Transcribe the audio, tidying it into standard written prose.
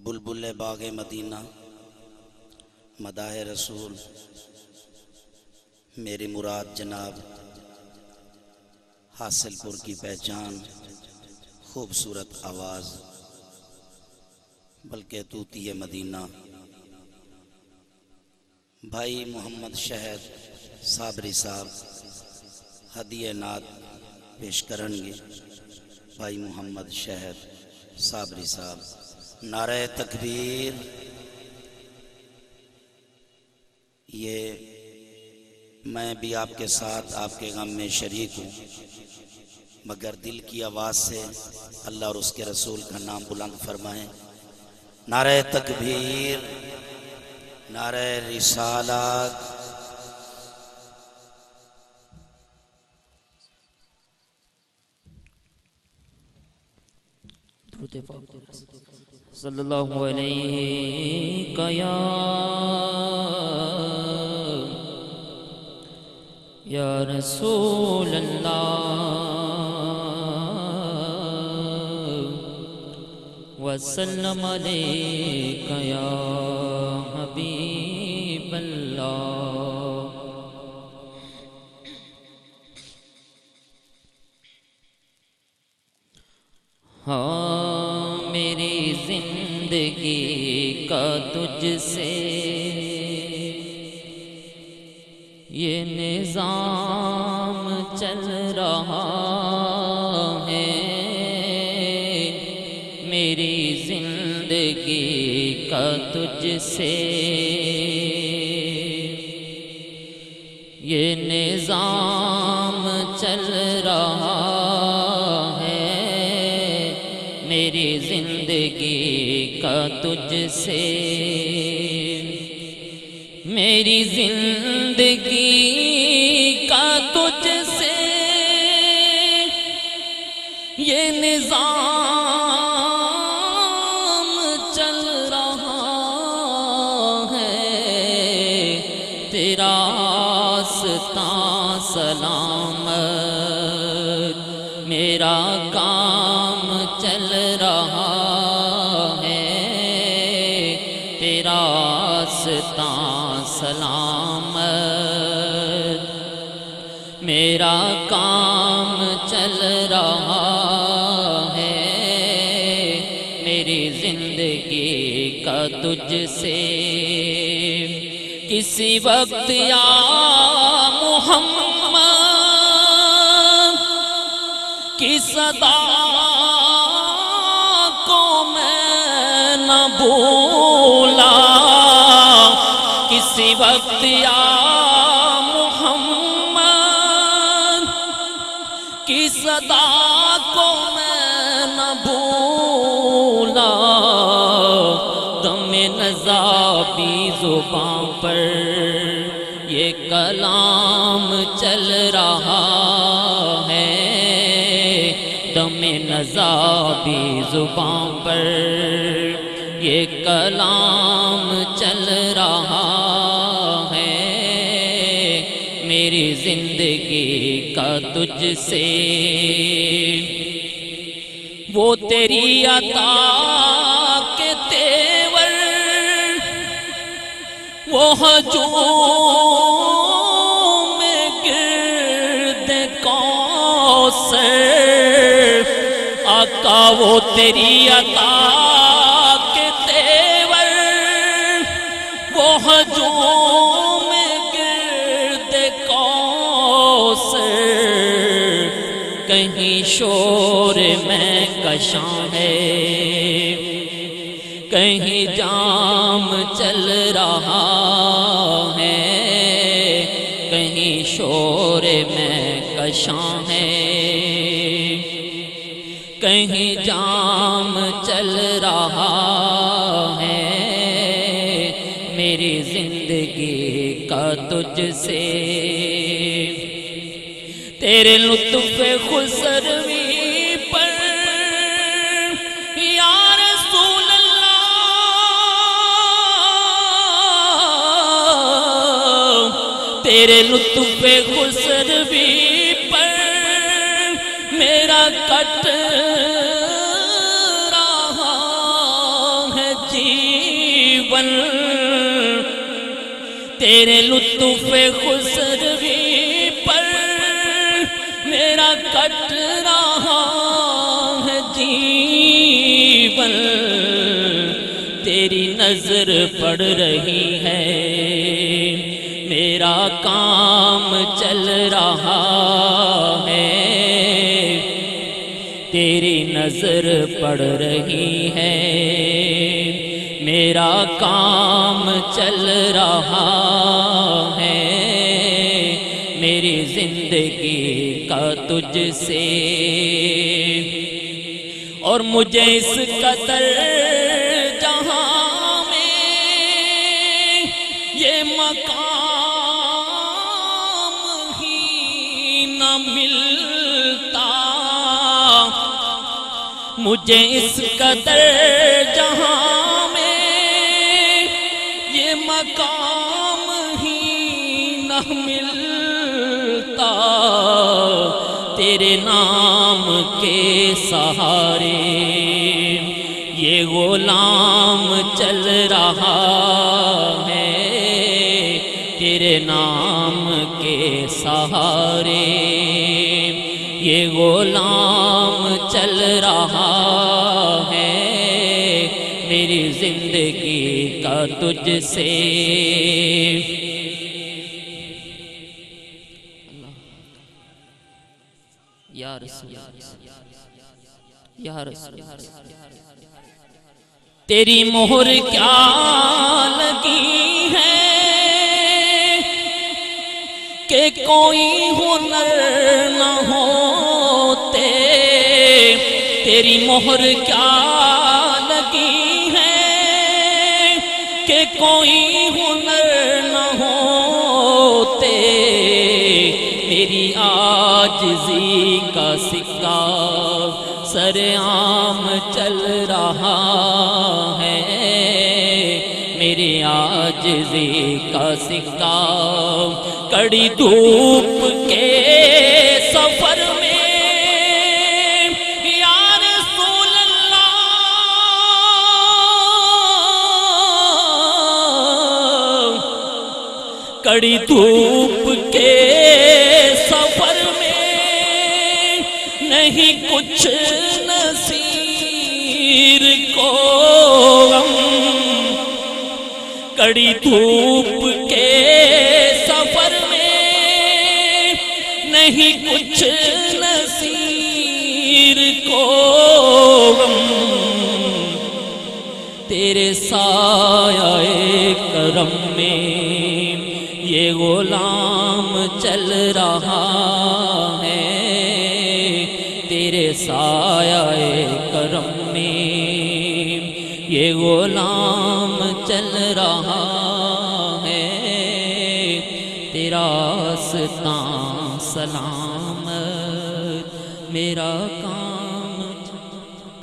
بلبل باغ مدینہ، مداح رسول، میری مراد جناب، حاصل پور کی پہچان، خوبصورت آواز، بلکہ طوطی مدینہ، بھائی محمد شہد صابری صاحب ہدیہ نعت پیش کریں گے۔ بھائی محمد شہد صابری صاحب، نعرہ تکبیر۔ یہ میں بھی آپ کے ساتھ آپ کے غم میں شریک ہوں، مگر دل کی آواز سے اللہ اور اس کے رسول کا نام بلند فرمائیں۔ نعرہ تکبیر، نعرہ رسالت۔ صلی اللہ علیہ یا رسول اللہ، وسلم علیک یا حبیب اللہ۔ ہاں میری زندگی کا تجھ سے یہ نظام چل رہا ہے، میری زندگی کا تجھ سے یہ نظام چل رہا ہے، میری زندگی کا تجھ سے، میری زندگی کا تجھ سے یہ نظام چل رہا ہے، تیرا آستاں سلامت، میرا کام چل رہا ہے، تیرا آستاں سلامت، میرا کام چل رہا ہے، میری زندگی کا تجھ سے۔ کسی وقت یا محمد کی صدا کو میں نہ بھولا، کسی وقت یا محمد کی صدا کو میں نہ بھولا، دم نزابی زباں پر یہ کلام چل رہا ہے، دم نزابی زباں پر یہ کلام چل رہا ہے، میری زندگی کا تجھ سے۔ وہ تیری عطا کے تیور، وہ ہجوم گرد کوثر، آقا وہ تیری عطا کے تیور، وہ ہجوم گرد کوثر، کہیں شور میں کشاں ہے، کہیں جام چل رہا ہے، کہیں شور میں کشاں ہے، کہیں جام چل رہا ہے، میری زندگی کا تجھ سے۔ تیرے لطف خسروی پر یا رسول اللہ، تیرے لطف خسروی پر میرا کٹ رہا ہے بن تیرے لطف خسروی پر میرا کٹ رہا ہے جیون، تیری نظر پڑ رہی ہے میرا کام چل رہا ہے، تیری نظر پڑ رہی ہے میرا کام چل رہا ہے، میری زندگی کا تجھ سے اور مجھے اس قدر جہاں میں یہ مقام ہی نہ ملتا، مجھے اس قدر جہاں میں یہ مقام ہی نہ ملتا، تیرے نام کے سہارے یہ غلام چل رہا ہے، تیرے نام کے سہارے یہ غلام چل رہا ہے، میری زندگی کا تجھ سے یا رسول یا رسول تیری مہر کیا لگی ہے کہ کوئی ہنر نہ ہوتے، تیری مہر کیا لگی ہے کہ کوئی ہنر نہ ہوتے، میری عاجزی کا سکہ سر عام چل رہا ہے، میری عاجزی کا سکہ کڑی دھوپ کے سفر میں یا رسول اللہ کڑی دھوپ کے سفر میں نہیں کچھ نصیر کو غم، کڑی دھوپ کے سفر میں نہیں کچھ نصیر کو غم، تیرے سایہ کرم میں یہ غلام چل رہا ہے، تیرے سایہ کرم میں یہ غلام چل رہا ہے، تیرا آستاں سلامت میرا کام